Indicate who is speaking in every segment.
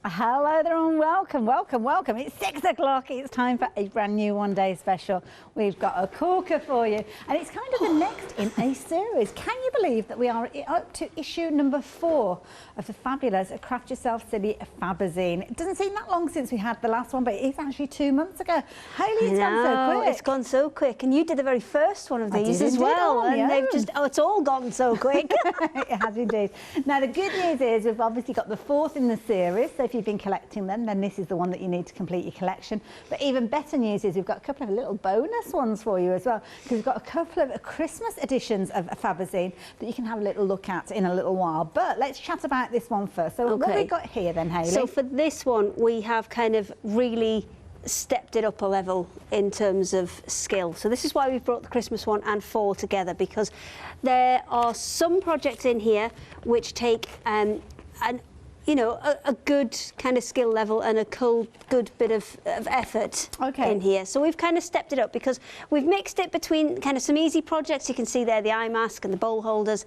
Speaker 1: Hello there and welcome, welcome, welcome. It's 6 o'clock. It's time for a brand new one day special. We've got a corker for you and it's kind of the next in a series. Can you believe that we are up to issue number 4 of the fabulous Craft Yourself Silly Fabazine? It doesn't seem that long since we had the last one, but it is actually 2 months ago. Hayley, it's gone so quick.
Speaker 2: It's gone so quick, and you did the very first one of these as well, and they've just, it's all gone so quick.
Speaker 1: It has indeed. Now the good news is we've obviously got the 4th in the series, so if you've been collecting them, then this is the one that you need to complete your collection. But even better news is we've got a couple of little bonus ones for you as well, because we've got a couple of Christmas editions of Fabazine that you can have a little look at in a little while. But let's chat about this one first. So what have we got here then, Hayley?
Speaker 2: So for this one, we have kind of really stepped it up a level in terms of skill. So this is why we've brought the Christmas one and 4 together, because there are some projects in here which take a good kind of skill level and a good bit of effort in here. So we've kind of stepped it up because we've mixed it between kind of some easy projects. You can see there the eye mask and the bowl holders.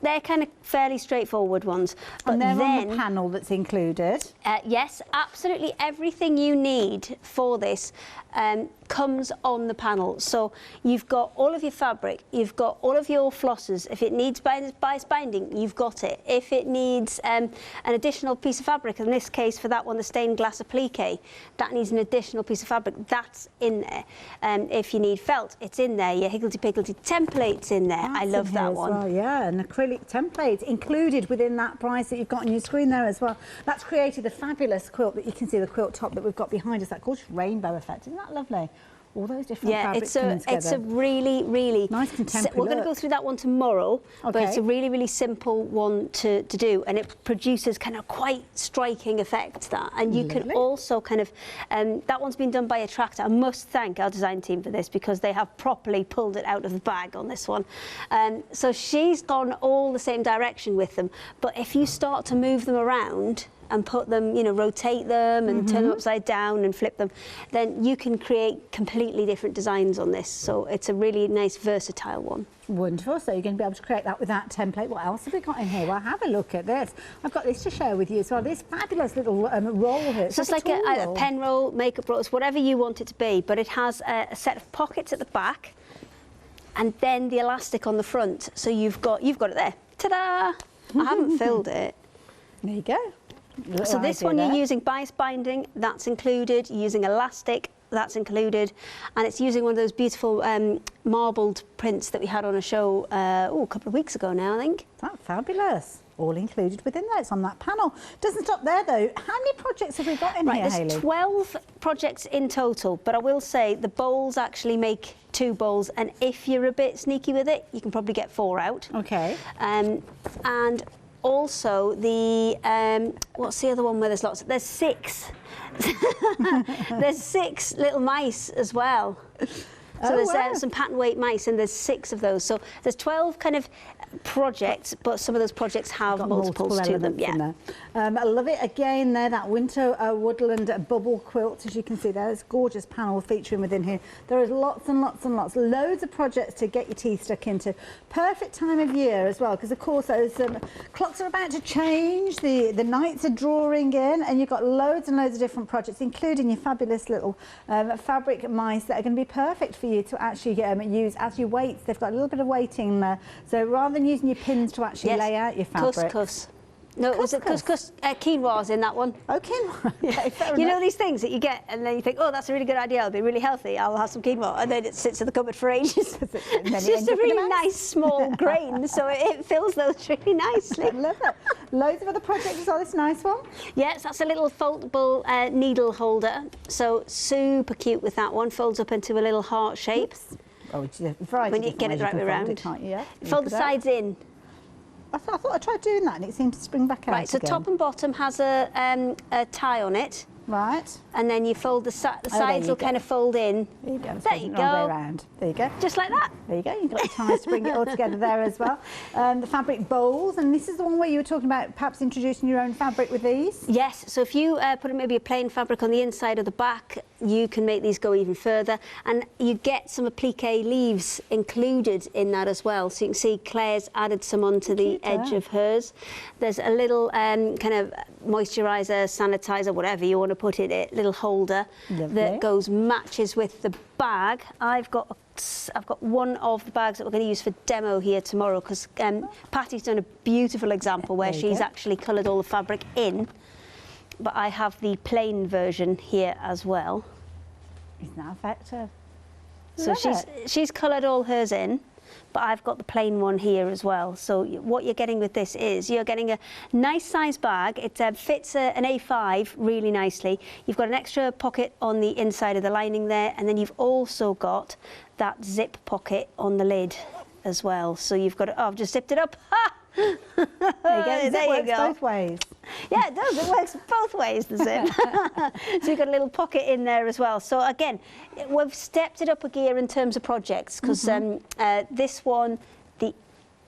Speaker 2: They're kind of fairly straightforward ones. But
Speaker 1: and they're
Speaker 2: then,
Speaker 1: on the panel that's included?
Speaker 2: Yes, absolutely everything you need for this comes on the panel. So you've got all of your fabric, you've got all of your flossers. If it needs bias binding, you've got it. If it needs an additional piece of fabric, in this case for that one, the stained glass applique, that needs an additional piece of fabric, that's in there. If you need felt, it's in there. Your higgledy-piggledy template's in there. I love that one.
Speaker 1: Well, yeah, an acrylic template included within that price that you've got on your screen there as well. That's created a fabulous quilt that you can see, the quilt top that we've got behind us, that gorgeous rainbow effect. Isn't that lovely? All those different fabrics coming together.
Speaker 2: It's a really, really
Speaker 1: nice contemporary
Speaker 2: We're going to go through that one tomorrow, but it's a really, really simple one to do, and it produces kind of quite striking effect, that. And you can also kind of, that one's been done by a tractor. I must thank our design team for this, because they have properly pulled it out of the bag on this one. So she's gone all the same direction with them, but if you start to move them around and put them, rotate them and turn them upside down and flip them, then you can create completely different designs on this. So it's a really nice, versatile one.
Speaker 1: Wonderful. So you're going to be able to create that with that template. What else have we got in here? Well, have a look at this. I've got this to share with you as well. This fabulous little roll here.
Speaker 2: So it's like a pen roll, makeup roll, it's whatever you want it to be, but it has a set of pockets at the back and then the elastic on the front. So you've got it there. Ta-da! I haven't filled it.
Speaker 1: There you go.
Speaker 2: So this one you're using bias binding, that's included. You're using elastic, that's included, and it's using one of those beautiful marbled prints that we had on a show a couple of weeks ago now, I think.
Speaker 1: That's fabulous. All included within that. It's on that panel. Doesn't stop there though. How many projects have we got in here, Hayley?
Speaker 2: There's 12 projects in total, but I will say the bowls actually make 2 bowls, and if you're a bit sneaky with it, you can probably get 4 out.
Speaker 1: Okay.
Speaker 2: And also the what's the other one where there's lots? There's 6. There's 6 little mice as well. So there's some pattern weight mice, and there's 6 of those. So there's 12 kind of projects, but some of those projects have multiples to them. Yeah.
Speaker 1: I love it again there, that winter woodland bubble quilt, as you can see there. It's a gorgeous panel featuring within here. There is lots and lots and lots, loads of projects to get your teeth stuck into. Perfect time of year as well, because of course those clocks are about to change, the nights are drawing in, and you've got loads and loads of different projects, including your fabulous little fabric mice that are going to be perfect for you to actually use as your weights. They've got a little bit of weighting there, so rather than using your pins to actually lay out your fabric.
Speaker 2: Couscous. No, was it couscous? Quinoa's in that one.
Speaker 1: Oh, quinoa. Okay,
Speaker 2: you know these things that you get and then you think, oh, that's a really good idea, I'll be really healthy, I'll have some quinoa, and then it sits in the cupboard for ages. It's just a really nice small grain, so it fills those really nicely.
Speaker 1: I love it. Loads of other projects as well, this nice one.
Speaker 2: Yes, that's a little foldable needle holder, so super cute with that one, folds up into a little heart shape.
Speaker 1: Oops. Oh, when you get it the right way around.
Speaker 2: Fold the sides in.
Speaker 1: I thought I tried doing that and it seemed to spring back out.
Speaker 2: Right, so
Speaker 1: again.
Speaker 2: top and bottom has a tie on it.
Speaker 1: Right.
Speaker 2: And then you fold the sides will kind of fold in.
Speaker 1: There you go.
Speaker 2: There you go.
Speaker 1: Around. There you go.
Speaker 2: Just like that.
Speaker 1: There you go. You've got your ties to bring it all together there as well. The fabric bowls, and this is the one where you were talking about perhaps introducing your own fabric with these.
Speaker 2: Yes. So if you put maybe a plain fabric on the inside or the back, you can make these go even further, and you get some applique leaves included in that as well. So you can see Claire's added some onto the edge of hers. There's a little kind of moisturiser, sanitizer, whatever you want to put in it, little holder that matches with the bag. I've got one of the bags that we're going to use for demo here tomorrow, because Patty's done a beautiful example where she's actually coloured all the fabric in, but I have the plain version here as well.
Speaker 1: Isn't that effective?
Speaker 2: So she's coloured all hers in, but I've got the plain one here as well. So what you're getting with this is you're getting a nice size bag. It fits an A5 really nicely. You've got an extra pocket on the inside of the lining there, and then you've also got that zip pocket on the lid as well. So you've got, I've just zipped it up. Ha!
Speaker 1: There you go. There you go. Both ways.
Speaker 2: Yeah, it does. It works both ways, the zip. So you've got a little pocket in there as well. So again, we've stepped it up a gear in terms of projects, because this one,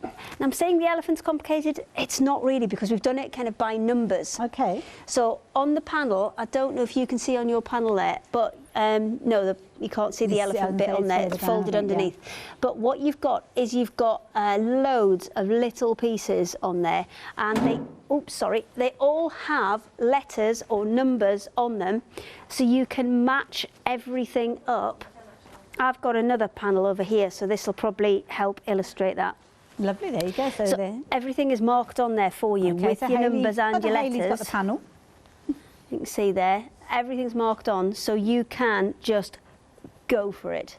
Speaker 2: and I'm saying the elephant's complicated. It's not really, because we've done it kind of by numbers.
Speaker 1: Okay.
Speaker 2: So on the panel, I don't know if you can see on your panel there, but no, you can't see the elephant bit on there. It's folded underneath. Yeah. But what you've got is you've got loads of little pieces on there, and they all have letters or numbers on them, so you can match everything up. I've got another panel over here, so this will probably help illustrate that.
Speaker 1: Lovely, there you go. So there.
Speaker 2: Everything is marked on there for you with your numbers and your letters.
Speaker 1: Hayley's got the panel.
Speaker 2: You can see there, everything's marked on, so you can just go for it.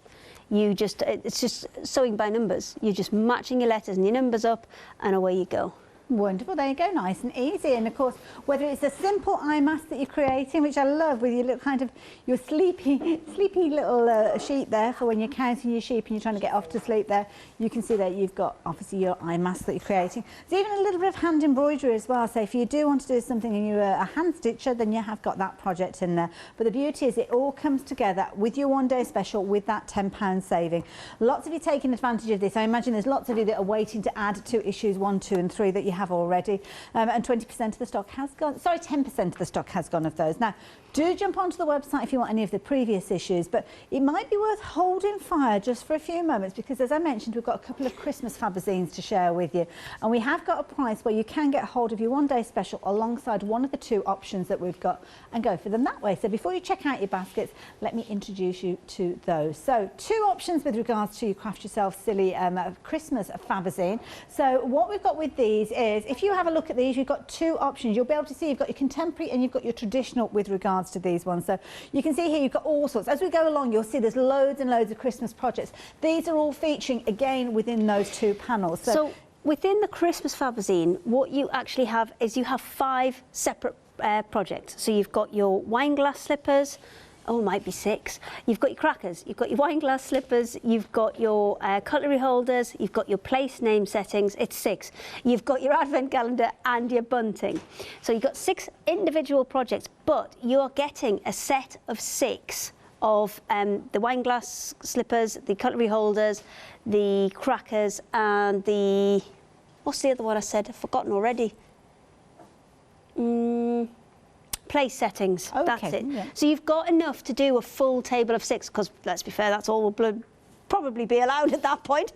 Speaker 2: It's just sewing by numbers. You're just matching your letters and your numbers up, and away you go.
Speaker 1: Wonderful, there you go, nice and easy. And of course, whether it's a simple eye mask that you're creating, which I love, with your little kind of your sleepy little sheet there for when you're counting your sheep and you're trying to get off to sleep there, you can see that you've got obviously your eye mask that you're creating. There's even a little bit of hand embroidery as well, so if you do want to do something and you're a hand stitcher, then you have got that project in there. But the beauty is it all comes together with your one day special with that £10 saving. Lots of you taking advantage of this. I imagine there's lots of you that are waiting to add to issues 1, 2 and 3 that you have already, and 20% of the stock has gone, sorry, 10% of the stock has gone of those. Now, do jump onto the website if you want any of the previous issues, but it might be worth holding fire just for a few moments, because as I mentioned, we've got a couple of Christmas Fabazines to share with you, and we have got a price where you can get hold of your one day special alongside one of the 2 options that we've got and go for them that way. So before you check out your baskets, let me introduce you to those. So 2 options with regards to your Craft Yourself Silly Christmas Fabazine. So what we've got with these is, if you have a look at these, you've got 2 options. You'll be able to see you've got your contemporary and you've got your traditional with regards to these ones. So you can see here you've got all sorts. As we go along, you'll see there's loads and loads of Christmas projects. These are all featuring again within those 2 panels. So
Speaker 2: within the Christmas Fabazine, what you actually have is you have 5 separate projects. So you've got your wine glass slippers. Oh, it might be 6. You've got your crackers, you've got your wine glass slippers, you've got your cutlery holders, you've got your place name settings, it's 6. You've got your advent calendar and your bunting. So you've got 6 individual projects, but you're getting a set of 6 of the wine glass slippers, the cutlery holders, the crackers, and the, what's the other one I said? I've forgotten already. Place settings, that's it. Yeah. So you've got enough to do a full table of 6, because let's be fair, that's all we'll probably be allowed at that point.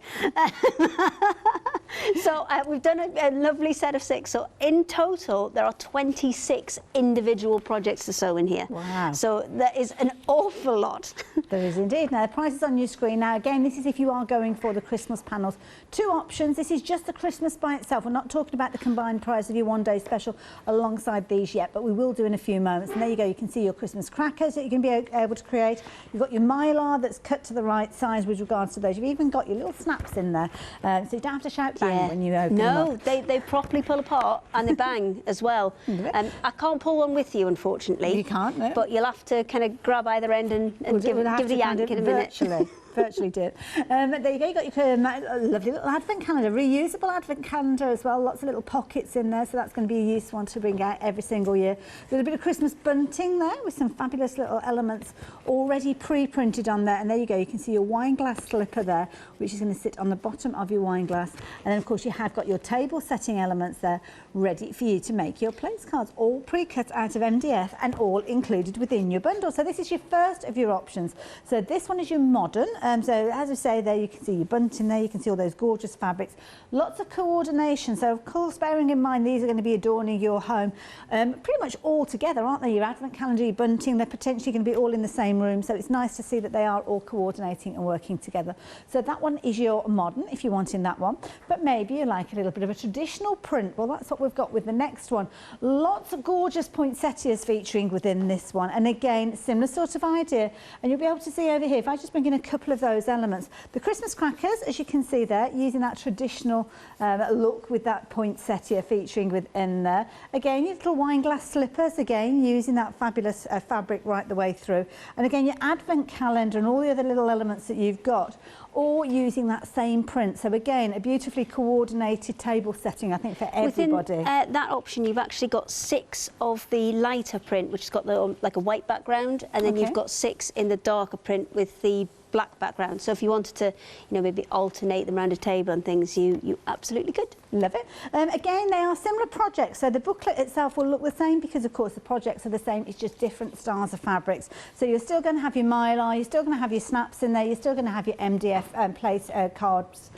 Speaker 2: So we've done a lovely set of 6. So in total, there are 26 individual projects to sew in here.
Speaker 1: Wow.
Speaker 2: So there is an awful lot.
Speaker 1: There is indeed. Now, the price is on your screen. Now, again, this is if you are going for the Christmas panels. 2 options. This is just the Christmas by itself. We're not talking about the combined price of your one day special alongside these yet, but we will do in a few moments. And there you go. You can see your Christmas crackers that you can be able to create. You've got your mylar that's cut to the right size with regards to those. You've even got your little snaps in there. So you don't have to shout bang when you open them up.
Speaker 2: No, they properly pull apart and they bang as well. I can't pull one with you, unfortunately.
Speaker 1: You can't, no.
Speaker 2: But you'll have to kind of grab either end and give it a yank in a minute.
Speaker 1: Virtually did. There you go, you got your lovely little advent calendar, reusable advent calendar as well, lots of little pockets in there, so that's going to be a useful one to bring out every single year. A little bit of Christmas bunting there with some fabulous little elements already pre-printed on there, and there you go, you can see your wine glass slipper there, which is going to sit on the bottom of your wine glass, and then of course you have got your table setting elements there ready for you to make your place cards, all pre-cut out of MDF and all included within your bundle. So this is your first of your options. So this one is your modern So as I say there, you can see your bunting there, you can see all those gorgeous fabrics. Lots of coordination. So of course, bearing in mind these are going to be adorning your home pretty much all together, aren't they? Your advent calendar, your bunting, they're potentially going to be all in the same room. So it's nice to see that they are all coordinating and working together. So that one is your modern, if you're wanting that one. But maybe you like a little bit of a traditional print. Well, that's what we've got with the next one. Lots of gorgeous poinsettias featuring within this one. And again, similar sort of idea. And you'll be able to see over here, if I just bring in a couple of those elements. The Christmas crackers, as you can see there, using that traditional look with that poinsettia featuring within there. Again, your little wine glass slippers, again, using that fabulous fabric right the way through. And again, your advent calendar and all the other little elements that you've got, all using that same print. So again, a beautifully coordinated table setting, I think, for everybody.
Speaker 2: Within that option, you've actually got 6 of the lighter print, which has got the, like a white background, and then you've got 6 in the darker print with the black background. So if you wanted to, you know, maybe alternate them around a table and things, you absolutely could.
Speaker 1: Love it. Again, they are similar projects. So the booklet itself will look the same because, of course, the projects are the same. It's just different styles of fabrics. So you're still going to have your mylar, you're still going to have your snaps in there, you're still going to have your MDF place cards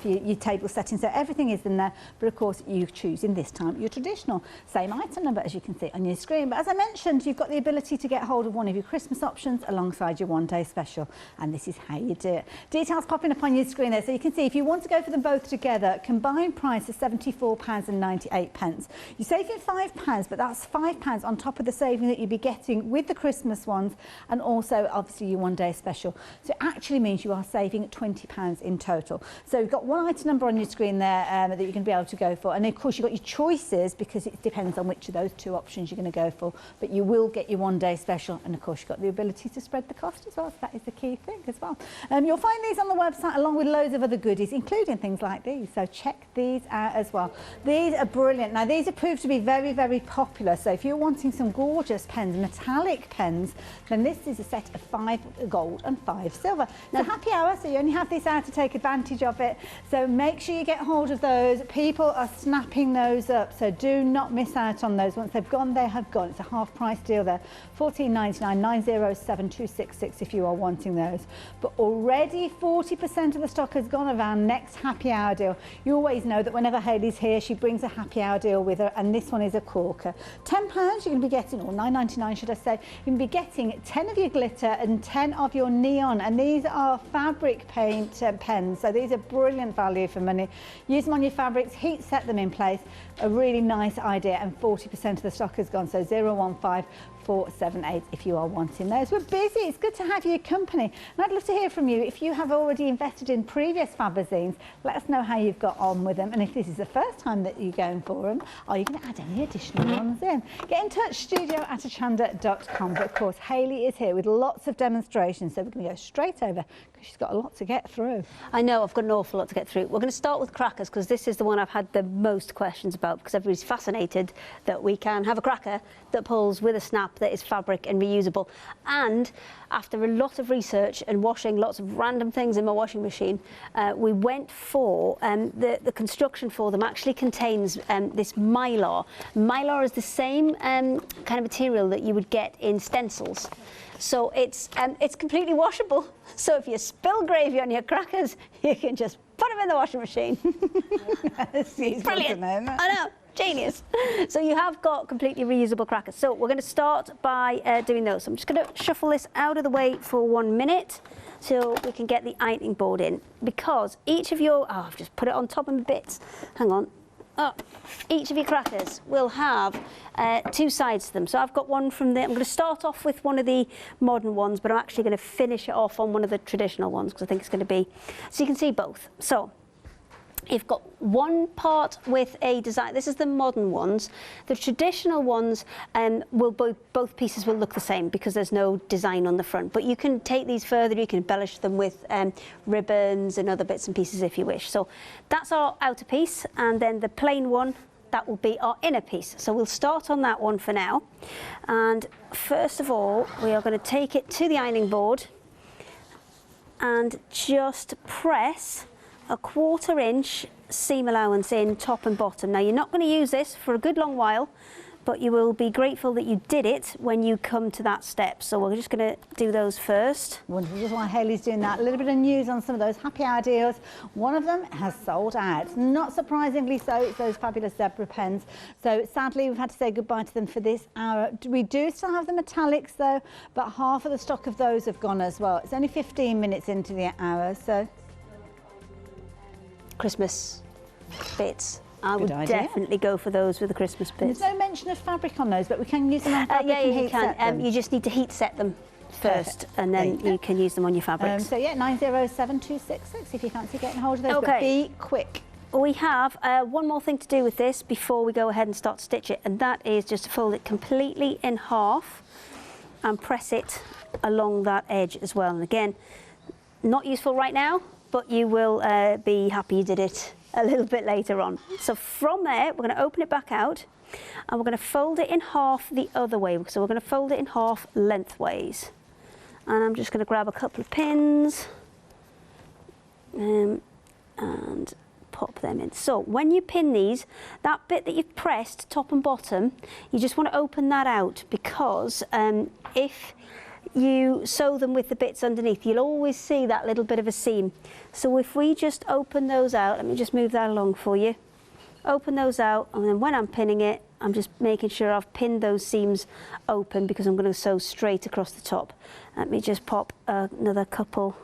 Speaker 1: for your table setting. So everything is in there. But, of course, you choose in this time your traditional. Same item number, as you can see on your screen. But as I mentioned, you've got the ability to get hold of one of your Christmas options alongside your one-day special. And this is how you do it. Details popping up on your screen there. So you can see if you want to go for them both together, combined price is £74.98. You're saving £5, but that's £5 on top of the saving that you'd be getting with the Christmas ones and also obviously your one-day special. So it actually means you are saving £20 in total. So you've got one item number on your screen there that you're going to be able to go for, and of course you've got your choices because it depends on which of those 2 options you're going to go for, but you will get your one-day special, and of course you've got the ability to spread the cost as well, so that is the key thing as well. You'll find these on the website along with loads of other goodies, including things like these, so check these out as well. These are brilliant. Now these are proved to be very, very popular, so if you're wanting some gorgeous pens, metallic pens, then this is a set of 5 gold and 5 silver. Now happy hour, so you only have this hour to take advantage of it, so make sure you get hold of those. People are snapping those up, so do not miss out on those. Once they've gone, they have gone. It's a half price deal there. $14.99, 907266 if you are wanting those. But already 40% of the stock has gone of our next happy hour deal. You always know that whenever Hayley's here, she brings a happy hour deal with her, and this one is a corker. £10 you're going to be getting, or $9.99 should I say, you're going to be getting 10 of your glitter and 10 of your neon, and these are fabric paint pens, so these are brilliant value for money. Use them on your fabrics, heat set them in place, a really nice idea, and 40% of the stock has gone, so 015478 if you are wanting those. We're busy, it's good to have your company, and I'd love to hear from you. If you have already invested in previous Fabazines, let us know how you've got on with them, and if this is the first time that you're going for them, are you going to add any additional ones in? Get in touch, studio@hochanda.com. But of course, Hayley is here with lots of demonstrations, so we're going to go straight over because she's got a lot to get through.
Speaker 2: I know, I've got an awful lot to get through. We're going to start with crackers because this is the one I've had the most questions about, because everybody's fascinated that we can have a cracker that pulls with a snap that is fabric and reusable. And after a lot of research and washing lots of random things in my washing machine, we went for the construction for them actually contains this mylar. Mylar is the same kind of material that you would get in stencils. So it's completely washable. So if you spill gravy on your crackers, you can just put them in the washing machine. Brilliant. I know. Genius. So you have got completely reusable crackers. So we're going to start by doing those. So I'm just going to shuffle this out of the way for 1 minute so we can get the ironing board in, because each of your, I've just put it on top in bits. Hang on. Oh, each of your crackers will have 2 sides to them. So I've got one from I'm going to start off with one of the modern ones, but I'm actually going to finish it off on one of the traditional ones because I think it's going to be, so you can see both. So you've got one part with a design. This is the modern ones. The traditional ones will both pieces will look the same because there's no design on the front. But you can take these further. You can embellish them with ribbons and other bits and pieces if you wish. So that's our outer piece, and then the plain one, that will be our inner piece. So we'll start on that one for now. And first of all, we are going to take it to the ironing board and just press a 1/4 inch seam allowance in top and bottom. Now you're not going to use this for a good long while but you will be grateful that you did it when you come to that step. So we're just going to do those first.
Speaker 1: Wonderful. Just while Hayley's doing that, a little bit of news on some of those happy hour deals. One of them has sold out. Not surprisingly so, it's those fabulous zebra pens. So sadly, we've had to say goodbye to them for this hour. We do still have the metallics though, but half of the stock of those have gone as well. It's only 15 minutes into the hour, so.
Speaker 2: Christmas bits. I would definitely go for those with the Christmas bits.
Speaker 1: There's no mention of fabric on those, but we can use them on fabric
Speaker 2: yeah,
Speaker 1: and
Speaker 2: you
Speaker 1: heat
Speaker 2: can.
Speaker 1: set them.
Speaker 2: You just need to heat set them first, and then you can use them on your fabrics.
Speaker 1: So yeah, 907266 if you fancy getting hold of those,
Speaker 2: Okay.
Speaker 1: but be quick.
Speaker 2: We have one more thing to do with this before we go ahead and start to stitch it, and that is just to fold it completely in half and press it along that edge as well. And again, not useful right now, but you will be happy you did it a little bit later on. So from there, we're going to open it back out and we're going to fold it in half the other way. So we're going to fold it in half lengthways. And I'm just going to grab a couple of pins and pop them in. So when you pin these, that bit that you've pressed, top and bottom, you just want to open that out, because if you sew them with the bits underneath, you'll always see that little bit of a seam. So if we just open those out, let me just move that along for you. Open those out, and then when I'm pinning it, I'm just making sure I've pinned those seams open, because I'm going to sew straight across the top. Let me just pop another couple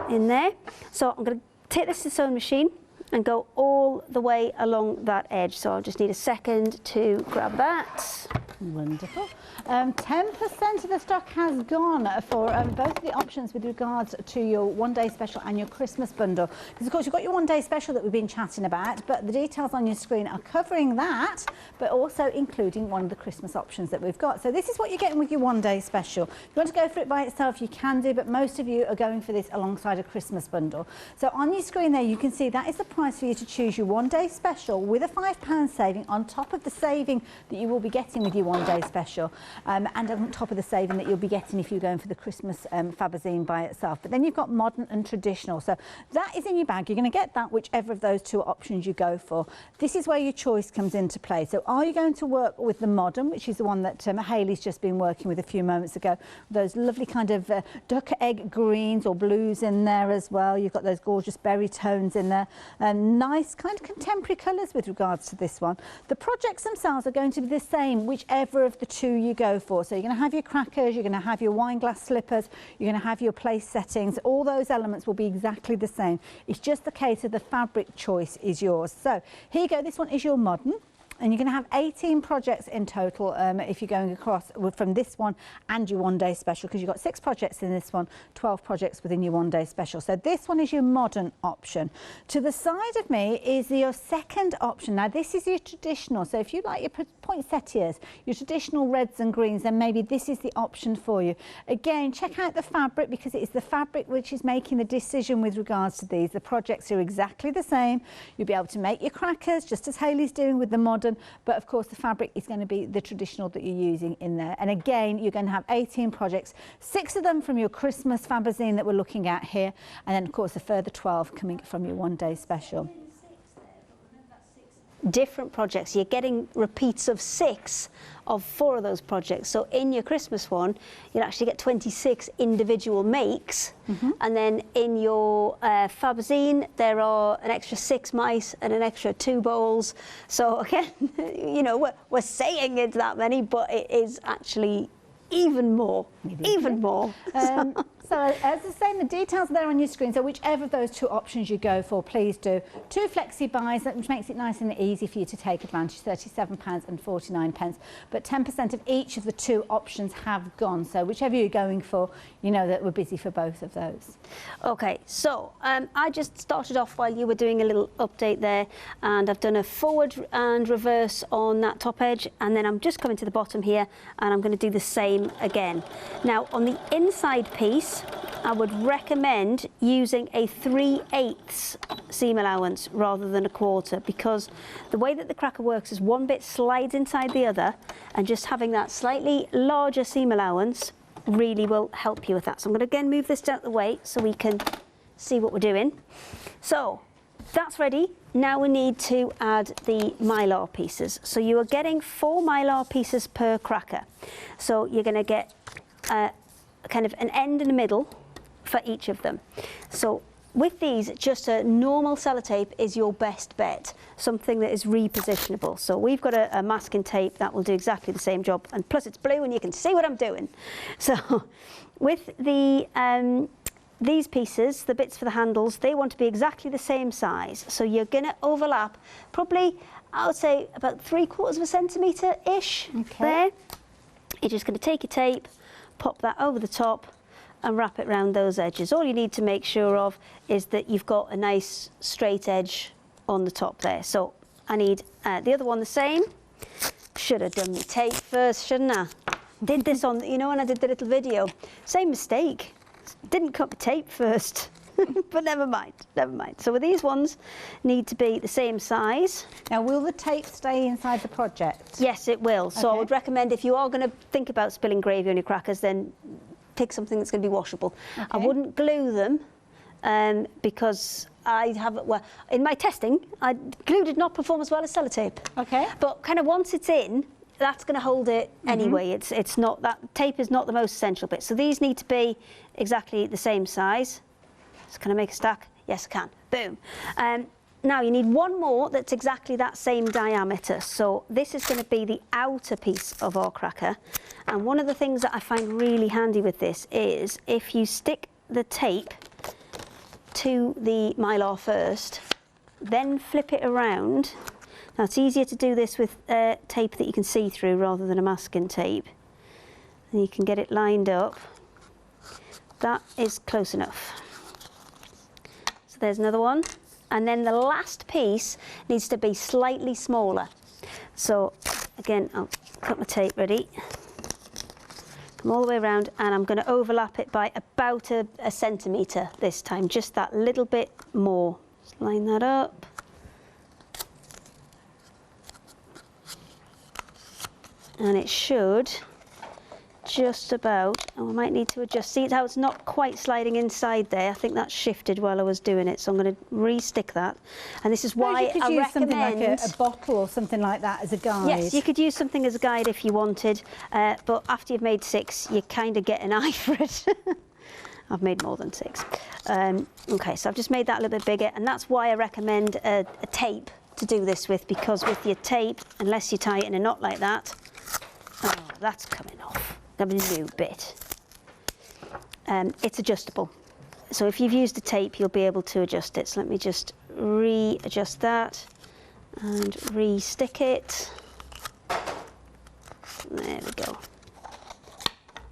Speaker 2: in there. So I'm going to take this to the sewing machine and go all the way along that edge. So I'll just need a second to grab that.
Speaker 1: Wonderful. 10% of the stock has gone for both of the options with regards to your one-day special and your Christmas bundle. Because of course you've got your one-day special that we've been chatting about, but the details on your screen are covering that, but also including one of the Christmas options that we've got. So this is what you're getting with your one-day special. If you want to go for it by itself, you can do, but most of you are going for this alongside a Christmas bundle. So on your screen there, you can see that is the price for you to choose your one-day special with a £5 saving on top of the saving that you will be getting with your one-day special, and on top of the saving that you'll be getting if you're going for the Christmas Fabazine by itself. But then you've got modern and traditional, so that is in your bag. You're going to get that whichever of those two options you go for. This is where your choice comes into play. So are you going to work with the modern, which is the one that Hayley's just been working with a few moments ago, those lovely kind of duck egg greens or blues in there as well. You've got those gorgeous berry tones in there, nice kind of contemporary colours with regards to this one. The projects themselves are going to be the same whichever of the two you go for. So you're going to have your crackers, you're going to have your wine glass slippers, you're going to have your place settings. All those elements will be exactly the same. It's just the case of the fabric choice is yours. So here you go, this one is your modern. And you're going to have 18 projects in total if you're going across from this one and your one-day special, because you've got 6 projects in this one, 12 projects within your one-day special. So this one is your modern option. To the side of me is your second option. Now this is your traditional. So if you like your poinsettias, your traditional reds and greens, then maybe this is the option for you. Again, check out the fabric, because it is the fabric which is making the decision with regards to these. The projects are exactly the same. You'll be able to make your crackers just as Hayley's doing with the modern. But of course the fabric is going to be the traditional that you're using in there. And again, you're going to have 18 projects, 6 of them from your Christmas Fabazine that we're looking at here, and then of course a further 12 coming from your one-day special.
Speaker 2: Different projects. You're getting repeats of 6 of 4 of those projects. So in your Christmas one, you'll actually get 26 individual makes. And then in your Fabazine, there are an extra 6 mice and an extra 2 bowls. So again, you know, we're saying it's that many, but it is actually even more, even more.
Speaker 1: So as I say, the details are there on your screen. So whichever of those 2 options you go for, please do. 2 flexi buys, which makes it nice and easy for you to take advantage. £37.49. But 10% of each of the 2 options have gone. So whichever you're going for, you know that we're busy for both of those.
Speaker 2: Okay, so I just started off while you were doing a little update there, and I've done a forward and reverse on that top edge, and then I'm just coming to the bottom here, and I'm going to do the same again. Now on the inside piece, I would recommend using a 3/8 seam allowance rather than a quarter, because the way that the cracker works is one bit slides inside the other, and just having that slightly larger seam allowance really will help you with that. So I'm going to again move this out of the way so we can see what we're doing. So that's ready. Now we need to add the mylar pieces. So you are getting 4 mylar pieces per cracker. So you're going to get kind of an end and a middle for each of them. So with these, just a normal sellotape is your best bet, something that is repositionable. So we've got a masking tape that will do exactly the same job, and plus it's blue and you can see what I'm doing. So with the these pieces, the bits for the handles, they want to be exactly the same size. So you're going to overlap probably, I would say, about 3/4 centimetre-ish there. You're just going to take your tape, pop that over the top and wrap it around those edges. All you need to make sure of is that you've got a nice straight edge on the top there. So I need the other one the same. Should have done my tape first, shouldn't I? Did this on, you know, when I did the little video. Same mistake. Didn't cut the tape first. But never mind, never mind. So with these ones, need to be the same size.
Speaker 1: Now, will the tape stay inside the project?
Speaker 2: Yes, it will. So I would recommend, if you are going to think about spilling gravy on your crackers, then pick something that's going to be washable. Okay. I wouldn't glue them because I have, well, in my testing, glue did not perform as well as sellotape. Okay. But kind of once it's in, that's going to hold it anyway. It's not, that tape is not the most essential bit. So these need to be exactly the same size. So can I make a stack? Yes, I can. Boom. Now you need one more that's exactly that same diameter. So this is going to be the outer piece of our cracker. And one of the things that I find really handy with this is if you stick the tape to the mylar first, then flip it around. Now it's easier to do this with tape that you can see through rather than a masking tape. And you can get it lined up. That is close enough. So there's another one. And then the last piece needs to be slightly smaller. So again, I'll cut my tape ready. Come all the way around, and I'm going to overlap it by about a centimetre this time, just that little bit more. Just line that up. And it should just about, oh, I might need to adjust. See how it's not quite sliding inside there? I think that shifted while I was doing it, so I'm going to re-stick that. And this is why I recommend
Speaker 1: something like a bottle or something like that as a guide.
Speaker 2: Yes, you could use something as a guide if you wanted, but after you've made 6, you kind of get an eye for it. I've made more than 6. Okay, so I've just made that a little bit bigger, and that's why I recommend a tape to do this with, because with your tape, unless you tie it in a knot like that, oh, that's coming off. A new bit. It's adjustable. So if you've used the tape, you'll be able to adjust it. So let me just readjust that and re-stick it. There we go.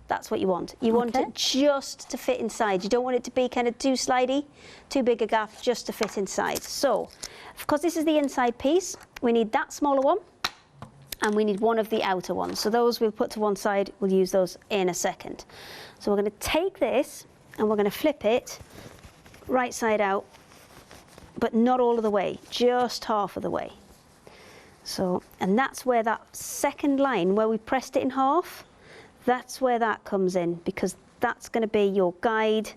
Speaker 2: That's what you want. You want it just to fit inside. You don't want it to be kind of too slidey, too big a gap, just to fit inside. So, because this is the inside piece, we need that smaller one. And we need one of the outer ones. So those we'll put to one side, we'll use those in a second. So we're going to take this and we're going to flip it right side out, but not all of the way, just half of the way. So, and that's where that second line where we pressed it in half, that's where that comes in, because that's going to be your guide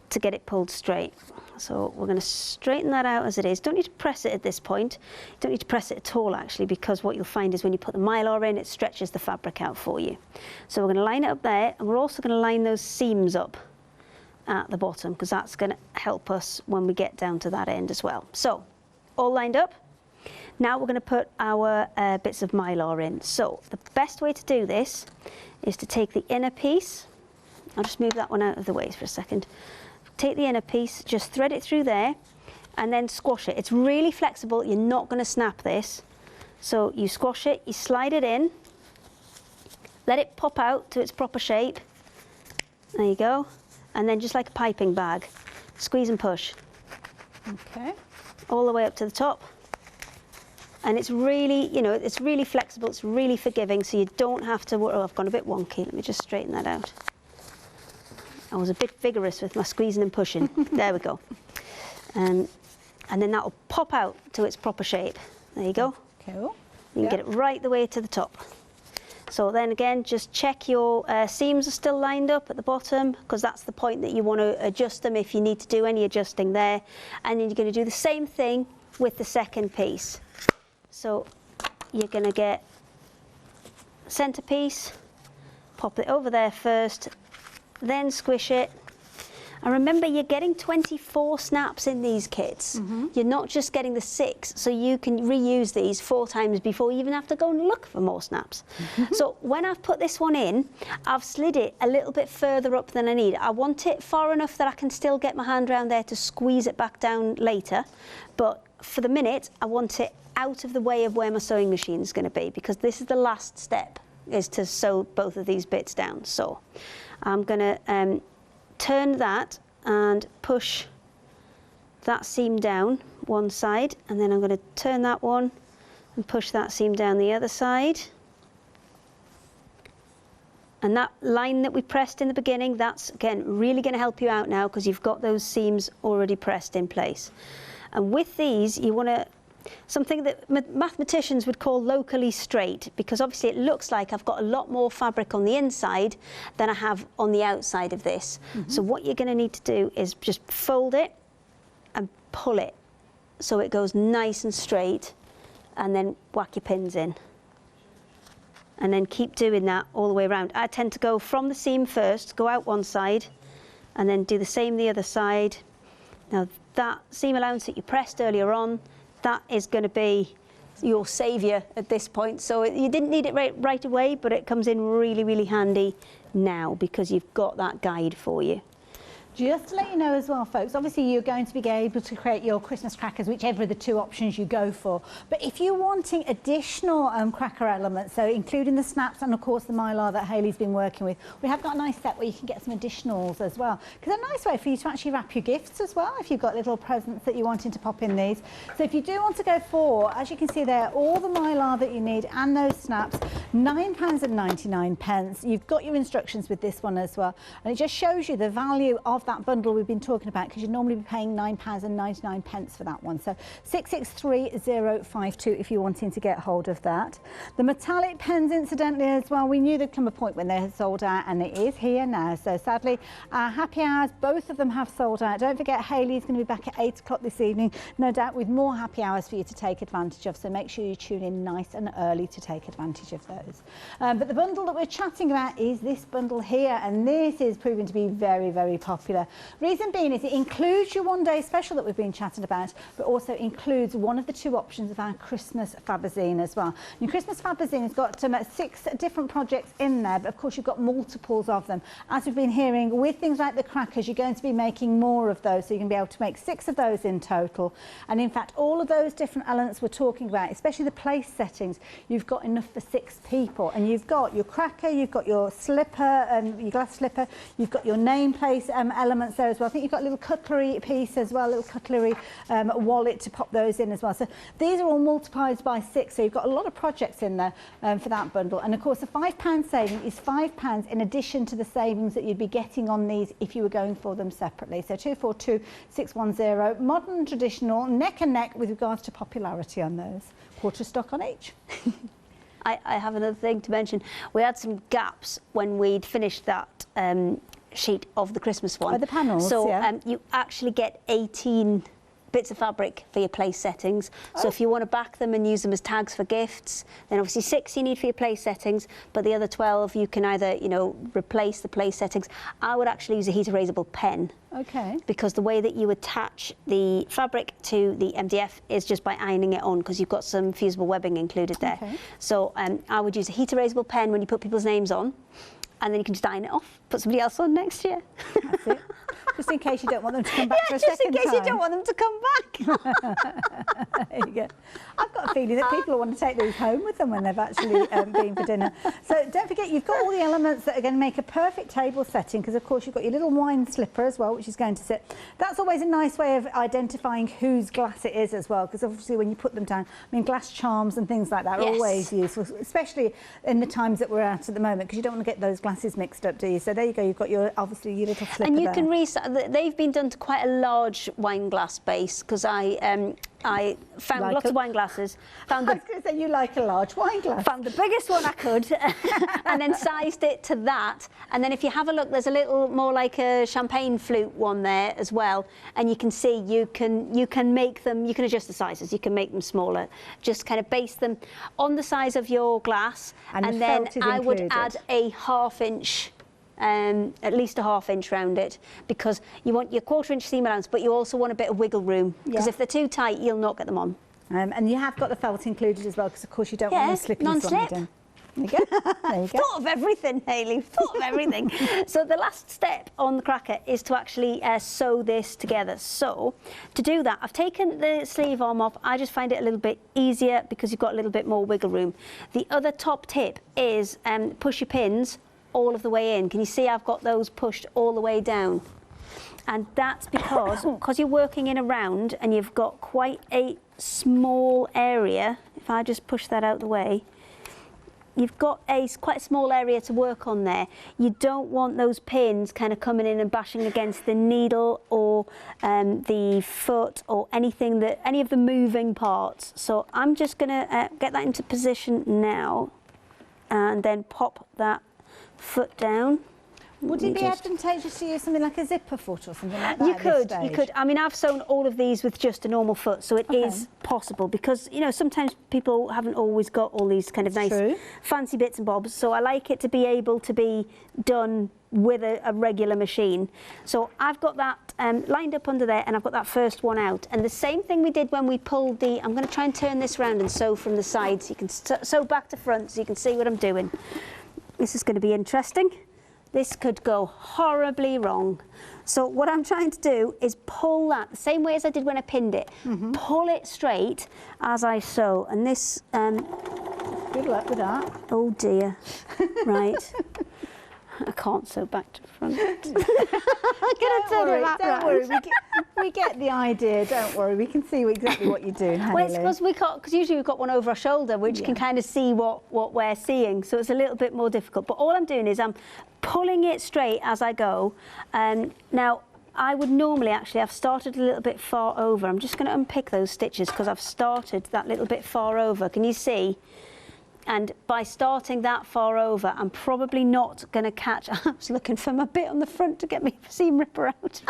Speaker 2: to get it pulled straight. So we're going to straighten that out as it is. Don't need to press it at this point. You don't need to press it at all, actually, because what you'll find is when you put the mylar in, it stretches the fabric out for you. So we're going to line it up there, and we're also going to line those seams up at the bottom, because that's going to help us when we get down to that end as well. So all lined up. Now we're going to put our bits of mylar in. So the best way to do this is to take the inner piece. I'll just move that one out of the way for a second. Take the inner piece, just thread it through there, and then squash it. It's really flexible. You're not going to snap this. So you squash it, you slide it in, let it pop out to its proper shape. There you go. And then just like a piping bag, squeeze and push.
Speaker 1: Okay.
Speaker 2: All the way up to the top. And it's really, you know, it's really flexible, it's really forgiving, so you don't have to, oh, I've gone a bit wonky. Let me just straighten that out. I was a bit vigorous with my squeezing and pushing. There we go. And then that will pop out to its proper shape. There you go.
Speaker 1: Cool.
Speaker 2: You can get it right the way to the top. So then again, just check your seams are still lined up at the bottom, because that's the point that you want to adjust them if you need to do any adjusting there. And then you're going to do the same thing with the second piece. So you're going to get centre piece, pop it over there first, then squish it. And remember, you're getting 24 snaps in these kits. You're not just getting the 6, so you can reuse these 4 times before you even have to go and look for more snaps. So when I've put this one in, I've slid it a little bit further up than I need. I want it far enough that I can still get my hand around there to squeeze it back down later, but for the minute, I want it out of the way of where my sewing machine is going to be, because this is the last step, is to sew both of these bits down. So I'm going to turn that and push that seam down one side, and then I'm going to turn that one and push that seam down the other side. And that line that we pressed in the beginning, that's again really going to help you out now, because you've got those seams already pressed in place. And with these, you want to something that mathematicians would call locally straight, because obviously it looks like I've got a lot more fabric on the inside than I have on the outside of this. So what you're going to need to do is just fold it and pull it so it goes nice and straight, and then whack your pins in. And then keep doing that all the way around. I tend to go from the seam first, go out one side, and then do the same the other side. Now that seam allowance that you pressed earlier on, that is going to be your saviour at this point. So you didn't need it right away, but it comes in really, really handy now, because you've got that guide for you.
Speaker 1: Just to let you know as well, folks, obviously you're going to be able to create your Christmas crackers, whichever of the 2 options you go for. But if you're wanting additional cracker elements, so including the snaps and of course the mylar that Hayley's been working with, we have got a nice set where you can get some additionals as well. Because a nice way for you to actually wrap your gifts as well, if you've got little presents that you're wanting to pop in these. So if you do want to go for, as you can see there, all the mylar that you need and those snaps, £9.99. You've got your instructions with this one as well. And it just shows you the value of that bundle we've been talking about, because you'd normally be paying £9.99 for that one. So 663052 if you're wanting to get hold of that. The metallic pens, incidentally, as well, we knew there'd come a point when they had sold out, and it is here now. So sadly, our happy hours, both of them have sold out. Don't forget, Hayley's going to be back at 8 o'clock this evening, no doubt with more happy hours for you to take advantage of. So make sure you tune in nice and early to take advantage of those. But the bundle that we're chatting about is this bundle here, and this is proving to be very, very popular. Reason being is it includes your one-day special that we've been chatting about, but also includes one of the 2 options of our Christmas Fabazine as well. Your Christmas Fabazine has got 6 different projects in there, but of course you've got multiples of them. As we've been hearing, with things like the crackers, you're going to be making more of those, so you're going to be able to make 6 of those in total. And in fact, all of those different elements we're talking about, especially the place settings, you've got enough for 6 people. And you've got your cracker, you've got your slipper, your glass slipper, you've got your nameplate elements there as well. I think you've got a little cutlery piece as well, a little cutlery wallet to pop those in as well. So these are all multiplied by 6, so you've got a lot of projects in there for that bundle. And of course the £5 saving is £5 in addition to the savings that you'd be getting on these if you were going for them separately. So 242610, modern and traditional, neck and neck with regards to popularity on those. Quarter stock on each.
Speaker 2: I have another thing to mention. We had some gaps when we'd finished that sheet of the Christmas one.
Speaker 1: Oh, the panels,
Speaker 2: so
Speaker 1: yeah.
Speaker 2: You actually get 18 bits of fabric for your place settings. So if you want to back them and use them as tags for gifts, then obviously 6 you need for your place settings, but the other 12 you can either, you know, replace the place settings. I would actually use a heat erasable pen.
Speaker 1: Okay.
Speaker 2: Because the way that you attach the fabric to the MDF is just by ironing it on, because you've got some fusible webbing included there.
Speaker 1: Okay.
Speaker 2: So I would use a heat erasable pen when you put people's names on, and then you can just iron it off, put somebody else on next year.
Speaker 1: That's it. Just in case you don't want them to come back for a second time.
Speaker 2: Just in case you don't want them to come back.
Speaker 1: There you go. I've got a feeling that people will want to take these home with them when they've actually been for dinner. So don't forget, you've got all the elements that are going to make a perfect table setting, because of course you've got your little wine slipper as well, which is going to sit. That's always a nice way of identifying whose glass it is as well, because obviously when you put them down, I mean, glass charms and things like that are always useful, especially in the times that we're at the moment, because you don't want to get those glasses mixed up, do you? So there you go, you've got your, obviously, your little slipper.
Speaker 2: And you
Speaker 1: there.
Speaker 2: can they've been done to quite a large wine glass base, because I I found
Speaker 1: Like
Speaker 2: lots of wine glasses. Found
Speaker 1: I was going to say you like a large wine glass.
Speaker 2: Found the biggest one I could and then sized it to that. And then if you have a look, there's a little more like a champagne flute one there as well. And you can see you can make them, you can adjust the sizes, you can make them smaller. Just kind of base them on the size of your glass. And then I would add a 1/2 inch, at least a 1/2 inch round it, because you want your 1/4 inch seam allowance, but you also want a bit of wiggle room, because if they're too tight, you'll not get them on.
Speaker 1: And you have got the felt included as well, because of course you don't want them slipping and sliding. There you go. There you go.
Speaker 2: Thought of everything, Hayley. Thought of everything. So the last step on the cracker is to actually sew this together. So to do that, I've taken the sleeve arm off. I just find it a little bit easier because you've got a little bit more wiggle room. The other top tip is push your pins all of the way in. Can you see I've got those pushed all the way down? And that's because you're working in a round and you've got quite a small area. If I just push that out the way, you've got quite a small area to work on there. You don't want those pins kind of coming in and bashing against the needle or the foot or any of the moving parts. So I'm just going to get that into position now and then pop that foot down.
Speaker 1: Would it be advantageous to use something like a zipper foot or something like that?
Speaker 2: You could. I mean, I've sewn all of these with just a normal foot, so it is possible, because, you know, sometimes people haven't always got all these kind of nice fancy bits and bobs, so I like it to be able to be done with a regular machine. So I've got that lined up under there, and I've got that first one out. And the same thing we did when we pulled the, I'm going to try and turn this round and sew from the side, so you can sew back to front so you can see what I'm doing. This is going to be interesting. This could go horribly wrong. So what I'm trying to do is pull that the same way as I did when I pinned it. Pull it straight as I sew. And this...
Speaker 1: good luck with that.
Speaker 2: Oh dear. Right. I can't sew back to front.
Speaker 1: Don't worry. We get the idea. Don't worry. We can see exactly what you're doing, Hayley.
Speaker 2: Well, it's because usually we've got one over our shoulder, which can kind of see what we're seeing. So it's a little bit more difficult. But all I'm doing is I'm pulling it straight as I go. Now, I would normally actually have started a little bit far over. I'm just going to unpick those stitches because I've started that little bit far over. Can you see? And by starting that far over, I'm probably not going to catch... I was looking for my bit on the front to get my seam ripper out.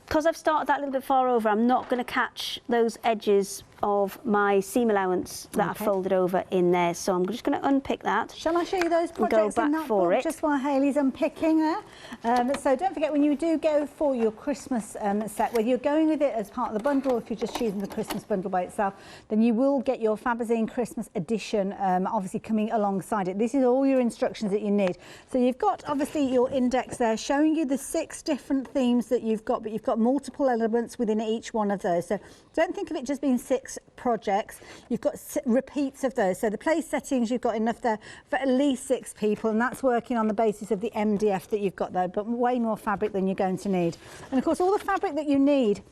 Speaker 2: Because I've started that little bit far over, I'm not going to catch those edges of my seam allowance that I've folded over in there. So I'm just going to unpick that.
Speaker 1: Shall I show you those projects in that book just while Hayley's unpicking there? So don't forget, when you do go for your Christmas set, whether you're going with it as part of the bundle or if you're just choosing the Christmas bundle by itself, then you will get your Fabazine Christmas edition obviously coming alongside it. This is all your instructions that you need. So you've got obviously your index there showing you the 6 different themes that you've got, but you've got multiple elements within each one of those. So don't think of it just being 6 projects. You've got repeats of those. So the place settings, you've got enough there for at least 6 people, and that's working on the basis of the MDF that you've got there, but way more fabric than you're going to need. And of course, all the fabric that you need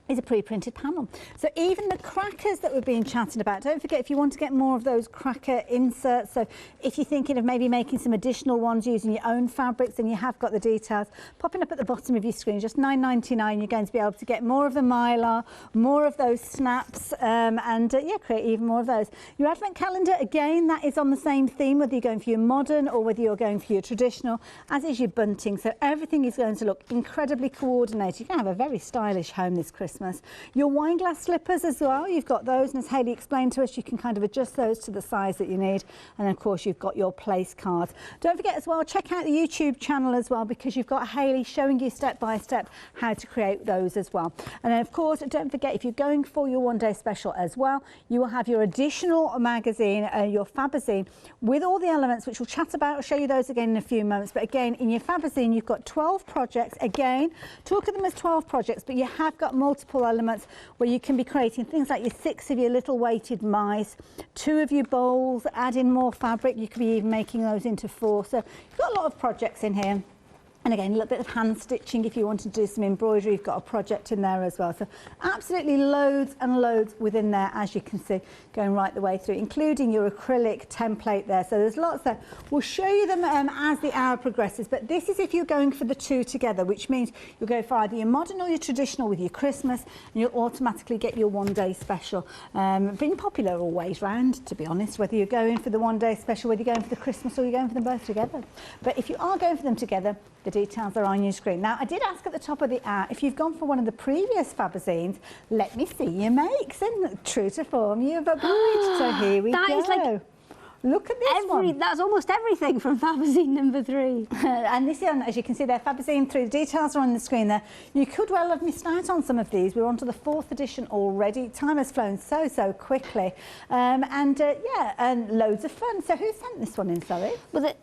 Speaker 1: is a pre-printed panel. So even the crackers that we've been chatting about, don't forget, if you want to get more of those cracker inserts, so if you're thinking of maybe making some additional ones using your own fabrics, then you have got the details popping up at the bottom of your screen, just $9.99. You're going to be able to get more of the mylar, more of those snaps, and yeah, create even more of those. Your advent calendar, again, that is on the same theme, whether you're going for your modern or whether you're going for your traditional, as is your bunting. So everything is going to look incredibly coordinated. You're going to have a very stylish home this Christmas. Your wine glass slippers as well, you've got those, and as Hayley explained to us, you can kind of adjust those to the size that you need. And of course, you've got your place cards. Don't forget as well, check out the YouTube channel as well, because you've got Hayley showing you step by step how to create those as well. And then of course, don't forget, if you're going for your one-day special as well, you will have your additional magazine, your Fabazine, with all the elements, which we'll chat about. I'll show you those again in a few moments. But again, in your Fabazine, you've got 12 projects. Again, talk of them as 12 projects, but you have got multiple elements where you can be creating things like your 6 of your little weighted mice, 2 of your bowls, add in more fabric. You could be even making those into 4. So you've got a lot of projects in here. And again, a little bit of hand stitching if you want to do some embroidery. You've got a project in there as well. So absolutely loads and loads within there, as you can see, going right the way through, including your acrylic template there. So there's lots there. We'll show you them as the hour progresses, but this is if you're going for the two together, which means you'll go for either your modern or your traditional with your Christmas, and you'll automatically get your one-day special. Been popular always round, to be honest, whether you're going for the one-day special, whether you're going for the Christmas or you're going for them both together. But if you are going for them together, the details are on your screen. Now, I did ask at the top of the hour, if you've gone for one of the previous Fabazines, let me see your makes. And true to form, you've obliged. So here we go.
Speaker 2: Is like
Speaker 1: look at this one.
Speaker 2: That's almost everything from Fabazine number 3.
Speaker 1: And this one, as you can see there, Fabazine 3, the details are on the screen there. You could well have missed out on some of these. We're on to the 4th edition already. Time has flown so quickly. Yeah, and loads of fun. So who sent this one in, sorry?
Speaker 2: Well,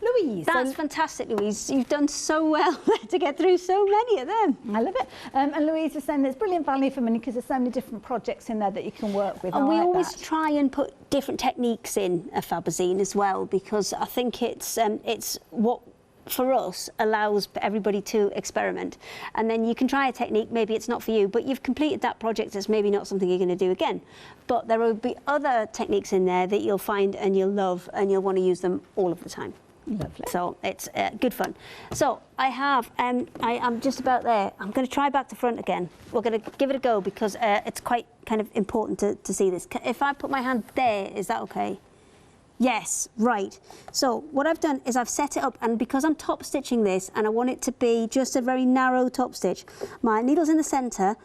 Speaker 1: Louise.
Speaker 2: That's fantastic, Louise. You've done so well to get through so many of them.
Speaker 1: I love it. And Louise was saying there's brilliant value for money because there's so many different projects in there that you can work with.
Speaker 2: And we always try and put different techniques in a Fabazine as well, because I think it's what for us allows everybody to experiment. And then you can try a technique, maybe it's not for you, but you've completed that project, it's maybe not something you're going to do again. But there will be other techniques in there that you'll find and you'll love and you'll want to use them all of the time.
Speaker 1: Lovely.
Speaker 2: So it's good fun. So I have, I'm just about there. I'm going to try back to front again. We're going to give it a go because it's quite kind of important to see this. If I put my hand there, is that okay? Yes, right. So what I've done is I've set it up, and because I'm top stitching this and I want it to be just a very narrow top stitch, my needle's in the centre,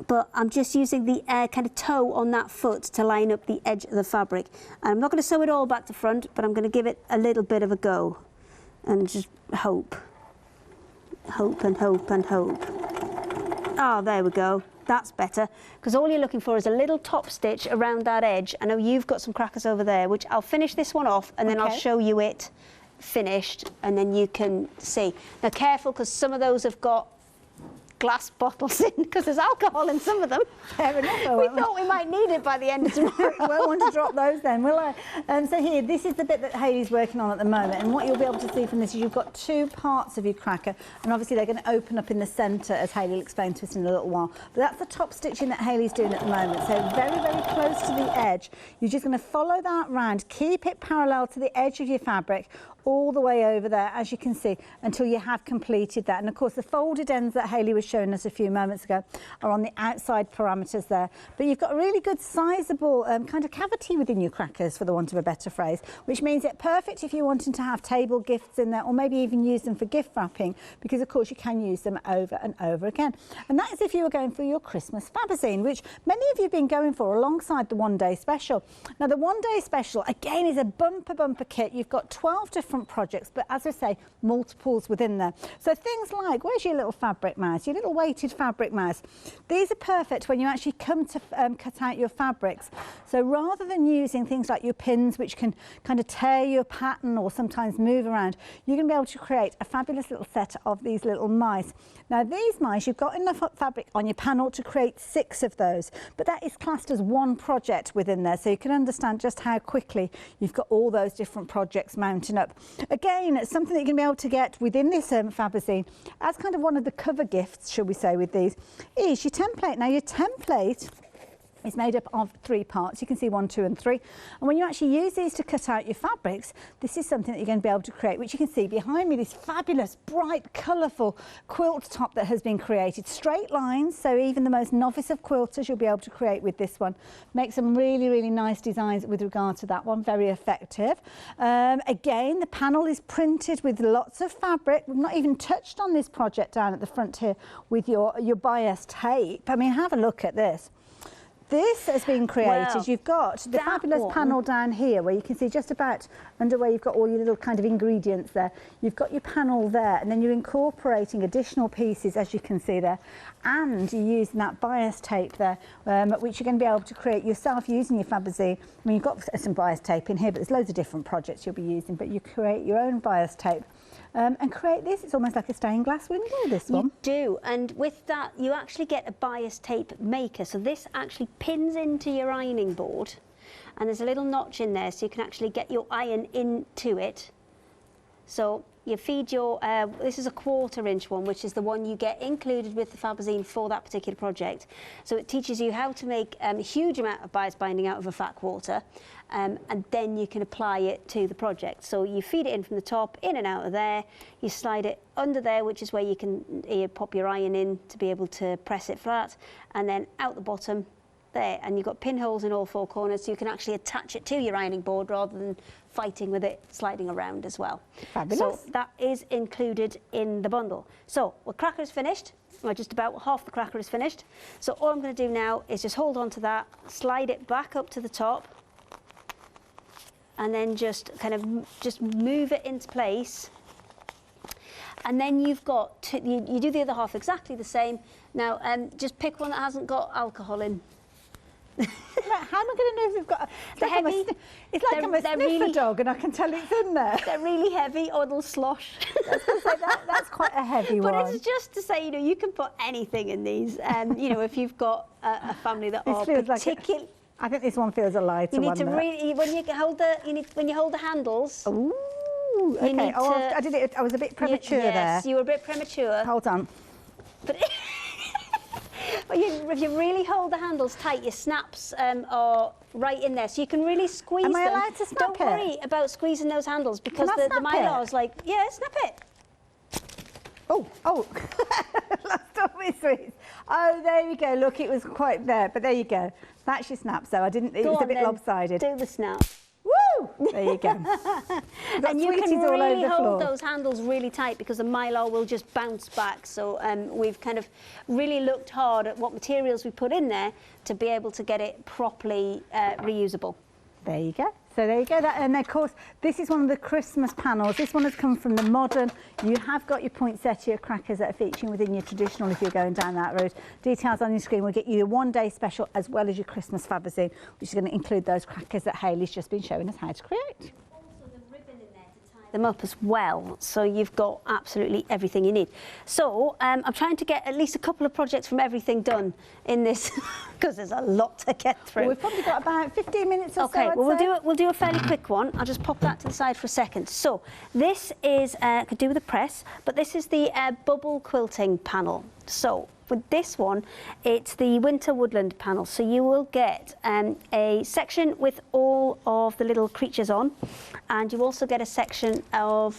Speaker 2: but I'm just using the kind of toe on that foot to line up the edge of the fabric. And I'm not going to sew it all back to front, but I'm going to give it a little bit of a go and just hope. Hope and hope and hope. Oh, there we go. That's better, because all you're looking for is a little top stitch around that edge. I know you've got some crackers over there, which I'll finish this one off and then I'll show you it finished, and then you can see. Now careful, because some of those have got glass bottles in, because there's alcohol in some of them.
Speaker 1: Fair enough.
Speaker 2: We thought we might need it by the end of tomorrow.
Speaker 1: Won't want to drop those then, will I? So here, this is the bit that Hayley's working on at the moment, and what you'll be able to see from this is you've got 2 parts of your cracker, and obviously they're going to open up in the centre, as Hayley will explain to us in a little while. But that's the top stitching that Hayley's doing at the moment. So very close to the edge. You're just going to follow that round, keep it parallel to the edge of your fabric, all the way over there, as you can see, until you have completed that. And of course the folded ends that Hayley was showing us a few moments ago are on the outside parameters there. But you've got a really good sizable kind of cavity within your crackers, for the want of a better phrase, which means it's perfect if you're wanting to have table gifts in there, or maybe even use them for gift wrapping, because of course you can use them over and over again. And that is if you were going for your Christmas Fabazine, which many of you have been going for alongside the one-day special. Now the one-day special again is a bumper kit. You've got 12 different projects, but as I say, multiples within there. So things like, where's your little fabric mouse, your little weighted fabric mouse? These are perfect when you actually come to cut out your fabrics. So rather than using things like your pins, which can kind of tear your pattern or sometimes move around, you're going to be able to create a fabulous little set of these little mice. Now these mice, you've got enough fabric on your panel to create 6 of those, but that is classed as one project within there, so you can understand just how quickly you've got all those different projects mounting up. Again, it's something that you're going to be able to get within this Fabazine as kind of one of the cover gifts, shall we say, with these, is your template. Now your template is made up of 3 parts. You can see 1, 2 and 3. And when you actually use these to cut out your fabrics, this is something that you're going to be able to create, which you can see behind me, this fabulous, bright, colourful quilt top that has been created. Straight lines, so even the most novice of quilters you'll be able to create with this one. Make some really nice designs with regard to that one, very effective. Again, the panel is printed with lots of fabric. We've not even touched on this project down at the front here with your bias tape. I mean, have a look at this. This has been created. Well, you've got the fabulous panel down here where you can see just about under where you've got all your little kind of ingredients there. You've got your panel there, and then you're incorporating additional pieces, as you can see there, and you're using that bias tape there, which you're going to be able to create yourself using your Fabazine. I mean, you've got some bias tape in here, but there's loads of different projects you'll be using, but you create your own bias tape. And create this. It's almost like a stained glass window, this one.
Speaker 2: You do, and with that you actually get a bias tape maker, so this actually pins into your ironing board, and there's a little notch in there so you can actually get your iron into it. So you feed your, this is a 1/4 inch one, which is the one you get included with the Fabazine for that particular project. So it teaches you how to make a huge amount of bias binding out of a fat 1/4, and then you can apply it to the project. So you feed it in from the top, in and out of there, you slide it under there, which is where you can pop your iron in to be able to press it flat, and then out the bottom, there, and you've got pinholes in all 4 corners, so you can actually attach it to your ironing board rather than fighting with it sliding around as well.
Speaker 1: Fabulous.
Speaker 2: So that is included in the bundle. So the cracker is finished, or just about half the cracker is finished. So all I'm going to do now is just hold on to that, slide it back up to the top, and then just kind of just move it into place. And then you've got you do the other half exactly the same. Now just pick one that hasn't got alcohol in.
Speaker 1: How am I going to know if we've got? It's like I'm a sniffer
Speaker 2: really,
Speaker 1: dog, and I can tell it's in there.
Speaker 2: They're really heavy, or they'll slosh.
Speaker 1: That's quite a heavy one.
Speaker 2: But it's just to say, you can put anything in these. If you've got a family that are particularly.
Speaker 1: I think this one feels a lighter one.
Speaker 2: You need to really when you hold the handles.
Speaker 1: Ooh. Okay. I did it. I was a bit premature there.
Speaker 2: Yes, you were a bit premature.
Speaker 1: Hold on.
Speaker 2: But if you really hold the handles tight, your snaps are right in there, so you can really squeeze them.
Speaker 1: Am I allowed to snap
Speaker 2: Don't worry about squeezing those handles, because the mylar is like, yeah, snap it.
Speaker 1: Oh, that's always sweet. Oh, there you go. Look, it was quite there, but there you go. That actually snaps, though. It was a bit lopsided.
Speaker 2: Do the snap.
Speaker 1: Woo! There you go.
Speaker 2: And you can really hold those handles really tight, because the mylar will just bounce back. So we've kind of really looked hard at what materials we put in there to be able to get it properly reusable.
Speaker 1: There you go. So there you go. And of course, this is one of the Christmas panels. This one has come from the modern. You have got your poinsettia crackers that are featuring within your traditional if you're going down that road. Details on your screen will get you your one-day special as well as your Christmas Fabazine, which is going to include those crackers that Hayley's just been showing us how to create.
Speaker 2: Them up as well, so you've got absolutely everything you need. So I'm trying to get at least a couple of projects from everything done in this, because there's a lot to get through.
Speaker 1: Well, we've probably got about 15 minutes or so.
Speaker 2: Okay, well we'll do a fairly quick one. I'll just pop that to the side for a second. So this is could do with a press, but this is the bubble quilting panel. So with this one, it's the winter woodland panel. So you will get a section with all of the little creatures on, and you also get a section of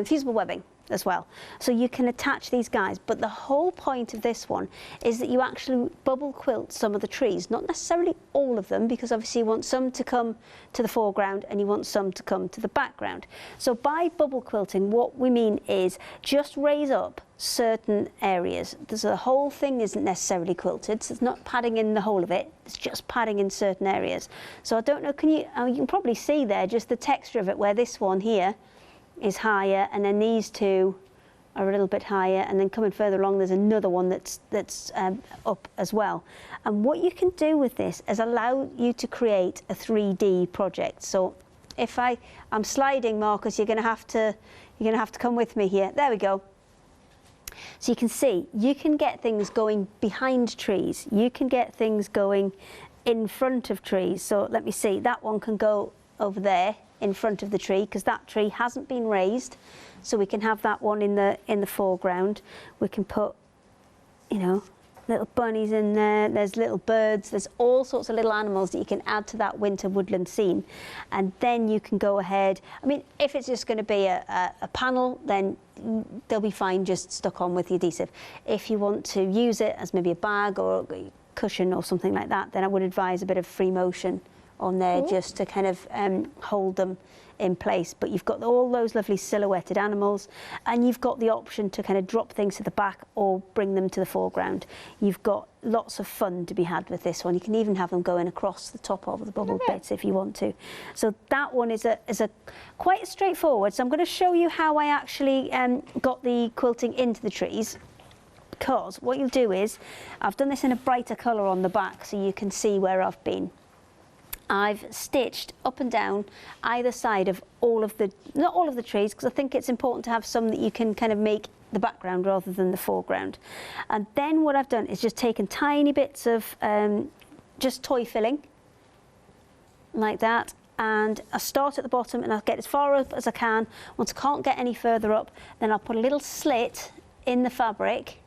Speaker 2: fusible webbing as well. So you can attach these guys, but the whole point of this one is that you actually bubble quilt some of the trees, not necessarily all of them, because obviously you want some to come to the foreground and you want some to come to the background. So by bubble quilting, what we mean is just raise up certain areas. The whole thing isn't necessarily quilted, so it's not padding in the whole of it, it's just padding in certain areas. So I don't know, you can probably see there just the texture of it, where this one here is higher, and then these two are a little bit higher, and then coming further along there's another one that's up as well. And what you can do with this is allow you to create a 3D project. So if I'm sliding, Marcus, you're going to have to come with me here. There we go. So you can see, you can get things going behind trees, you can get things going in front of trees. So let me see, that one can go over there in front of the tree, because that tree hasn't been raised, so we can have that one in the foreground. We can put, little bunnies in there, there's little birds, there's all sorts of little animals that you can add to that winter woodland scene. And then you can go ahead, if it's just going to be a panel, then they'll be fine just stuck on with the adhesive. If you want to use it as maybe a bag or a cushion or something like that, then I would advise a bit of free motion on there, just to kind of hold them in place. But you've got all those lovely silhouetted animals, and you've got the option to kind of drop things to the back or bring them to the foreground. You've got lots of fun to be had with this one. You can even have them going across the top of the bubble bits if you want to. So that one is quite straightforward. So I'm going to show you how I actually got the quilting into the trees. Because what you'll do is, I've done this in a brighter colour on the back so you can see where I've been. I've stitched up and down either side of not all of the trees, because I think it's important to have some that you can kind of make the background rather than the foreground. And then what I've done is just taken tiny bits of just toy filling, like that, and I start at the bottom and I'll get as far up as I can. Once I can't get any further up, then I'll put a little slit in the fabric,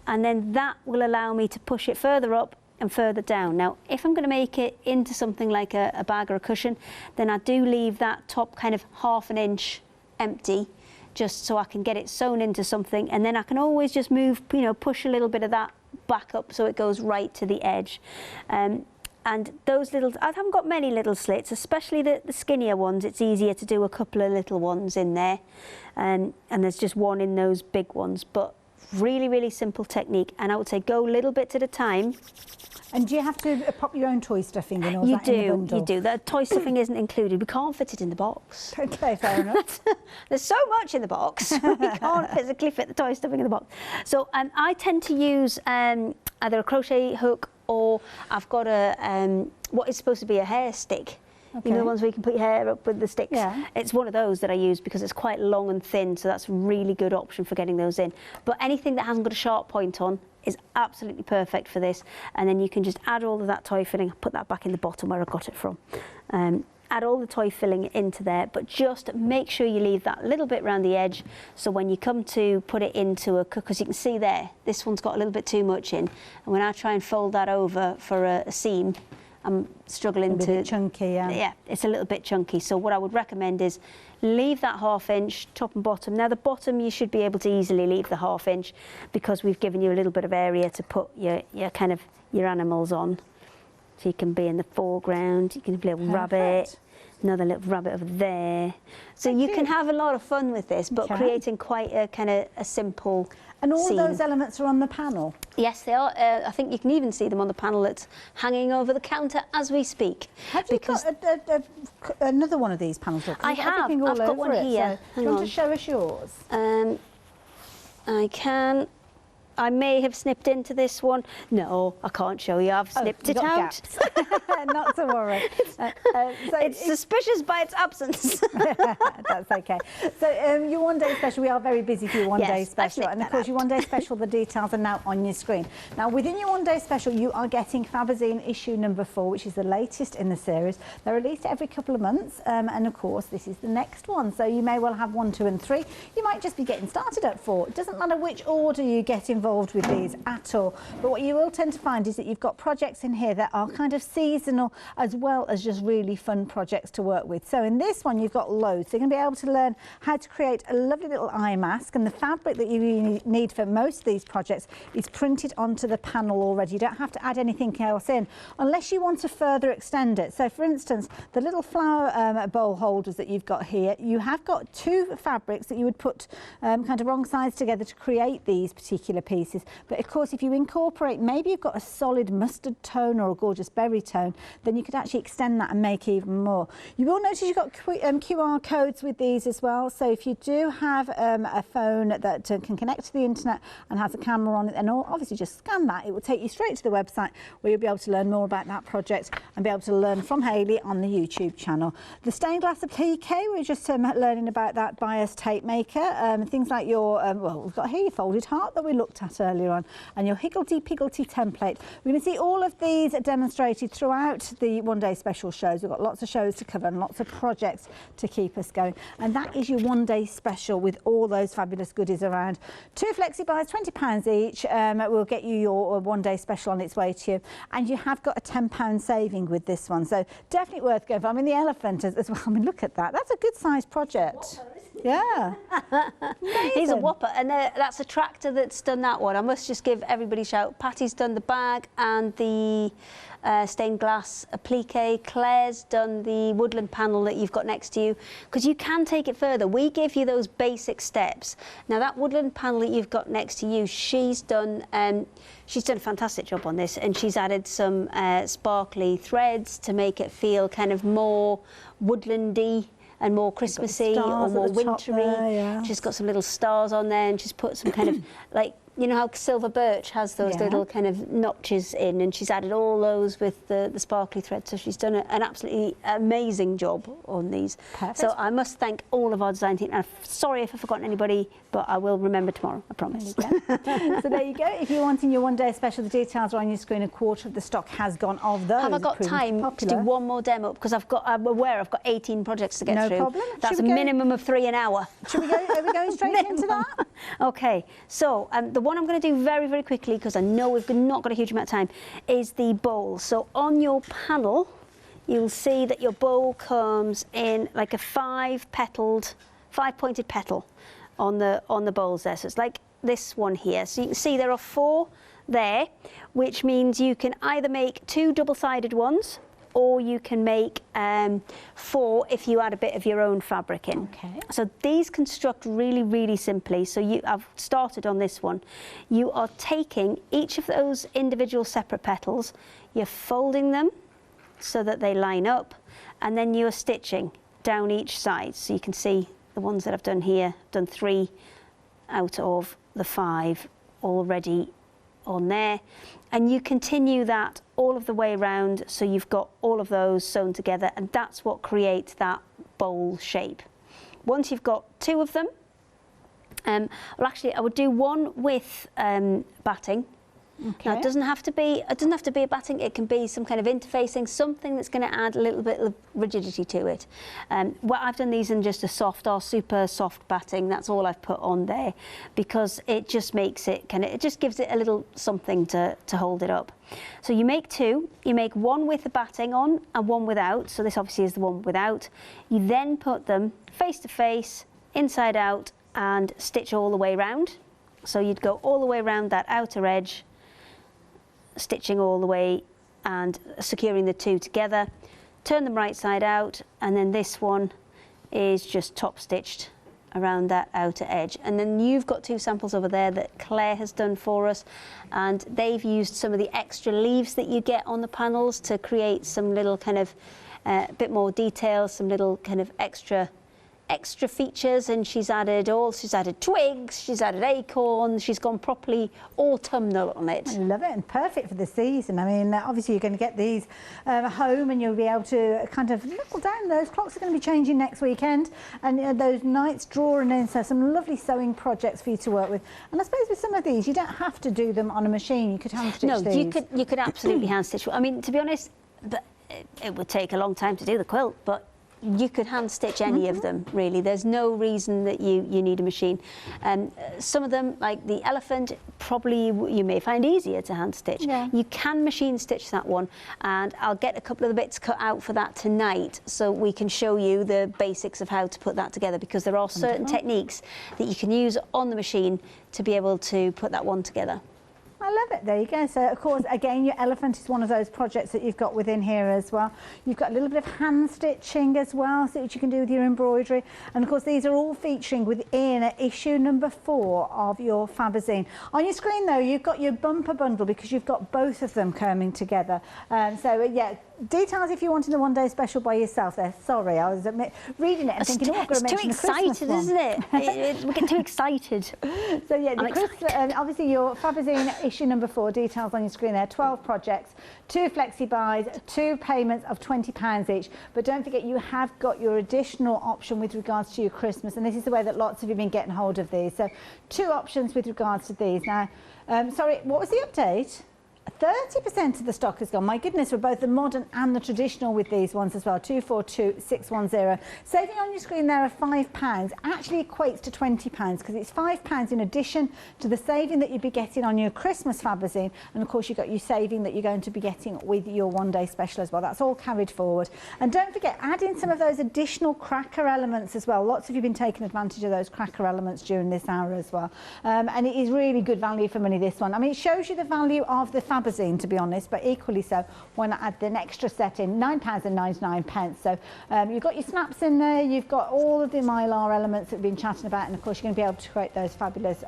Speaker 2: and then that will allow me to push it further up and further down. Now, if I'm going to make it into something like a bag or a cushion, then I do leave that top kind of 1/2 inch empty, just so I can get it sewn into something, and then I can always just move, you know, push a little bit of that back up so it goes right to the edge. And those little, I haven't got many little slits, especially the skinnier ones. It's easier to do a couple of little ones in there, and there's just one in those big ones. But really, really simple technique, and I would say go little bits at a time.
Speaker 1: And do you have to pop your own toy stuffing in, or is that in the bundle?
Speaker 2: You do. The toy stuffing isn't included. We can't fit it in the box.
Speaker 1: Okay, fair enough.
Speaker 2: There's so much in the box. We can't physically fit the toy stuffing in the box. So I tend to use either a crochet hook, or I've got a what is supposed to be a hair stick. Okay. You know, the ones where you can put your hair up with the sticks. Yeah. It's one of those that I use because it's quite long and thin, so that's a really good option for getting those in. But anything that hasn't got a sharp point on is absolutely perfect for this. And then you can just add all of that toy filling. I'll put that back in the bottom where I got it from. Add all the toy filling into there, but just make sure you leave that little bit around the edge, so when you come to put it into a cook, because you can see there, this one's got a little bit too much in, and when I try and fold that over for a seam, I'm struggling to...
Speaker 1: A bit chunky, yeah.
Speaker 2: Yeah, it's a little bit chunky. So what I would recommend is leave that 1/2 inch, top and bottom. Now the bottom you should be able to easily leave the 1/2 inch, because we've given you a little bit of area to put your kind of your animals on. So you can be in the foreground, you can have a little rabbit, another little rabbit over there. So you can have a lot of fun with this, but creating quite a kind of a simple
Speaker 1: And all
Speaker 2: scene.
Speaker 1: of those elements are on the panel?
Speaker 2: Yes, they are. I think you can even see them on the panel that's hanging over the counter as we speak.
Speaker 1: Have you got another one of these panels?
Speaker 2: I have. I've got one here.
Speaker 1: So do you want to show us yours?
Speaker 2: I can. I may have snipped into this one. No, I can't show you. I've snipped it out.
Speaker 1: Not to worry.
Speaker 2: So it's suspicious by its absence.
Speaker 1: That's okay. So your one-day special, we are very busy for your one-day special. And of course, your one-day special, the details are now on your screen. Now, within your one-day special, you are getting Fabazine issue number 4, which is the latest in the series. They're released every couple of months. And of course, this is the next one. So you may well have 1, 2 and 3. You might just be getting started at 4. It doesn't matter which order you get involved with these at all, but what you will tend to find is that you've got projects in here that are kind of seasonal, as well as just really fun projects to work with. So in this one you've got loads, so you're going to be able to learn how to create a lovely little eye mask, and the fabric that you need for most of these projects is printed onto the panel already. You don't have to add anything else in unless you want to further extend it. So for instance, the little flower bowl holders that you've got here, you have got 2 fabrics that you would put kind of wrong sides together to create these particular pieces. But of course, if you incorporate, maybe you've got a solid mustard tone or a gorgeous berry tone, then you could actually extend that and make even more. You will notice you've got QR codes with these as well. So if you do have a phone that can connect to the internet and has a camera on it, then obviously just scan that. It will take you straight to the website where you'll be able to learn more about that project and be able to learn from Hayley on the YouTube channel. The stained glass applique, we're just learning about that bias tape maker. Things like your, well, we've got here your folded heart that we looked at earlier on, and your higgledy-piggledy template. We're going to see all of these demonstrated throughout the one-day special shows. We've got lots of shows to cover and lots of projects to keep us going. And that is your one-day special with all those fabulous goodies around. 2 flexi buys, £20 each. Will get you your one-day special on its way to you. And you have got a £10 saving with this one. So definitely worth going for. I mean, the elephant as well. I mean, look at that. That's a good-sized project. Yeah.
Speaker 2: He's a whopper, and that's a tractor that's done that one. I must just give everybody a shout. Patty's done the bag and the stained glass applique. Claire's done the woodland panel that you've got next to you, because you can take it further. We give you those basic steps. Now that woodland panel that you've got next to you, she's done a fantastic job on this, and she's added some sparkly threads to make it feel kind of more woodlandy and more Christmassy or more wintry. She's got some little stars on there, and she's put some kind of like you know how silver birch has those little kind of notches in, and she's added all those with the sparkly thread. So she's done an absolutely amazing job on these.
Speaker 1: Perfect.
Speaker 2: So I must thank all of our design team. I'm sorry if I've forgotten anybody, but I will remember tomorrow, I promise.
Speaker 1: So there you go. If you're wanting your one day special, the details are on your screen. A quarter of the stock has gone of those.
Speaker 2: Have I got time to do one more demo? Because I'm aware I've got 18 projects to get through.
Speaker 1: No problem.
Speaker 2: That's a minimum of 3 an hour.
Speaker 1: Should we go? Are we going straight into that?
Speaker 2: Okay. So the one I'm going to do very, very quickly, because I know we've not got a huge amount of time, is the bowl. So on your panel, you'll see that your bowl comes in like a 5-pointed petal on the bowls there. So it's like this one here. So you can see there are 4 there, which means you can either make 2 double-sided ones, or you can make 4 if you add a bit of your own fabric in.
Speaker 1: Okay.
Speaker 2: So these construct really, really simply. So I've started on this one. You are taking each of those individual separate petals, you're folding them so that they line up, and then you're stitching down each side. So you can see the ones that I've done here, I've done 3 out of the 5 already on there, and you continue that all of the way around, so you've got all of those sewn together, and that's what creates that bowl shape. Once you've got 2 of them, well, actually I would do one with batting.
Speaker 1: Okay.
Speaker 2: Now it doesn't have to be a batting, it can be some kind of interfacing, something that's going to add a little bit of rigidity to it. Well, I've done these in just a soft or super soft batting. That's all I've put on there, because it just makes it it just gives it a little something to hold it up. So you make 2, you make one with the batting on and one without. So this obviously is the one without. You then put them face to face, inside out, and stitch all the way round. So you'd go all the way around that outer edge, stitching all the way and securing the 2 together, turn them right side out, and then this one is just top stitched around that outer edge. And then you've got 2 samples over there that Claire has done for us, and they've used some of the extra leaves that you get on the panels to create some little kind of bit more detail, some little kind of extra features, and she's added twigs, she's added acorns, she's gone properly autumnal on it.
Speaker 1: I love it, and perfect for the season. I mean, obviously you're going to get these home, and you'll be able to kind of knuckle down. Those clocks are going to be changing next weekend, and those nights drawing in, so some lovely sewing projects for you to work with. And I suppose with some of these, you don't have to do them on a machine. You could hand stitch these.
Speaker 2: No, you could absolutely hand stitch. I mean, to be honest, it would take a long time to do the quilt, but you could hand stitch any of them, really. There's no reason that you need a machine. Some of them, like the elephant, probably you may find easier to hand stitch.
Speaker 1: Yeah.
Speaker 2: You can machine stitch that one, and I'll get a couple of the bits cut out for that tonight, so we can show you the basics of how to put that together, because there are certain techniques that you can use on the machine to be able to put that one together.
Speaker 1: I love it. There you go. So, of course, again, your elephant is one of those projects that you've got within here as well. You've got a little bit of hand stitching as well, so which you can do with your embroidery. And, of course, these are all featuring within issue number 4 of your Fabazine. On your screen, though, you've got your bumper bundle, because you've got both of them coming together. Yeah, details if you wanted the one day special by yourself there. Sorry, I was reading it and thinking, oh, I've got to mention the Christmas one.
Speaker 2: It's too excited, isn't it? We get too excited.
Speaker 1: So yeah, obviously your Fabazine issue number 4, details on your screen there, 12 projects, 2 flexi buys, 2 payments of £20 each. But don't forget, you have got your additional option with regards to your Christmas, and this is the way that lots of you have been getting hold of these. So 2 options with regards to these. Now, sorry, what was the update? 30% of the stock has gone. My goodness, for both the modern and the traditional with these ones as well. 242610. Saving on your screen there of £5 actually equates to £20, because it's £5 in addition to the saving that you'd be getting on your Christmas Fabazine, and of course you've got your saving that you're going to be getting with your one day special as well. That's all carried forward. And don't forget, add in some of those additional cracker elements as well. Lots of you have been taking advantage of those cracker elements during this hour as well. And it is really good value for money, this one. I mean, it shows you the value of the Fabazine, to be honest, but equally so, why not add an extra set in, £9.99. So you've got your snaps in there, you've got all of the mylar elements that we've been chatting about, and of course you're going to be able to create those fabulous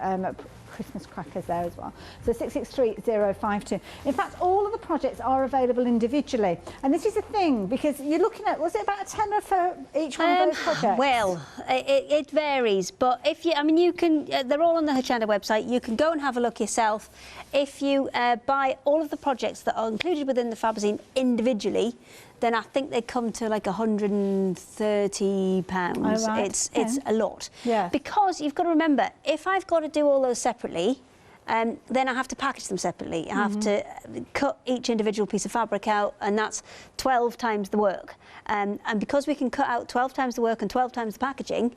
Speaker 1: Christmas crackers there as well. So 663052. In fact, all of the projects are available individually. And this is a thing, because you're looking at, was it about a tenner for each one of those projects?
Speaker 2: Well, it varies, but if you, I mean, you can, they're all on the Hochanda website. You can go and have a look yourself. If you buy all of the projects that are included within the Fabazine individually, then I think they come to like £130.
Speaker 1: Oh, right.
Speaker 2: It's a lot.
Speaker 1: Yeah.
Speaker 2: Because you've got to remember, if I've got to do all those separately, then I have to package them separately. I have to cut each individual piece of fabric out, and that's 12 times the work. And because we can cut out 12 times the work and 12 times the packaging,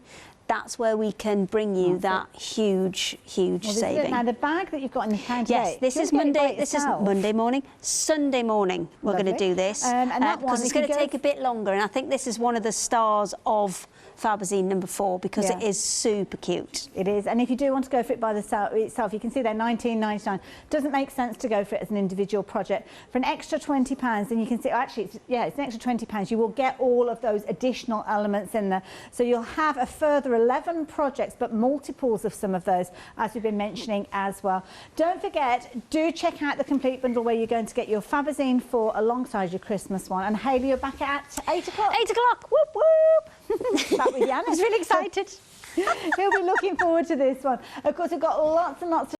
Speaker 2: that's where we can bring you that huge saving.
Speaker 1: Now, the bag that you've got in the hand
Speaker 2: yes,
Speaker 1: today,
Speaker 2: this is Monday. This is Monday morning. Sunday morning, we're going to do this,
Speaker 1: and that one,
Speaker 2: because it's going to take a bit longer. And I think this is one of the stars of Fabazine number 4, because it is super cute.
Speaker 1: It is, and if you do want to go for it by itself, you can see they're £19.99. Doesn't make sense to go for it as an individual project. For an extra £20, then you can see, actually, it's an extra £20. You will get all of those additional elements in there. So you'll have a further 11 projects, but multiples of some of those, as we've been mentioning as well. Don't forget, do check out the complete bundle where you're going to get your Fabazine 4 alongside your Christmas one. And Hayley, you're back at 8 o'clock.
Speaker 2: 8 o'clock. Whoop whoop.
Speaker 1: Back with Jan.
Speaker 2: I was really excited.
Speaker 1: He'll be looking forward to this one. Of course, we've got lots and lots of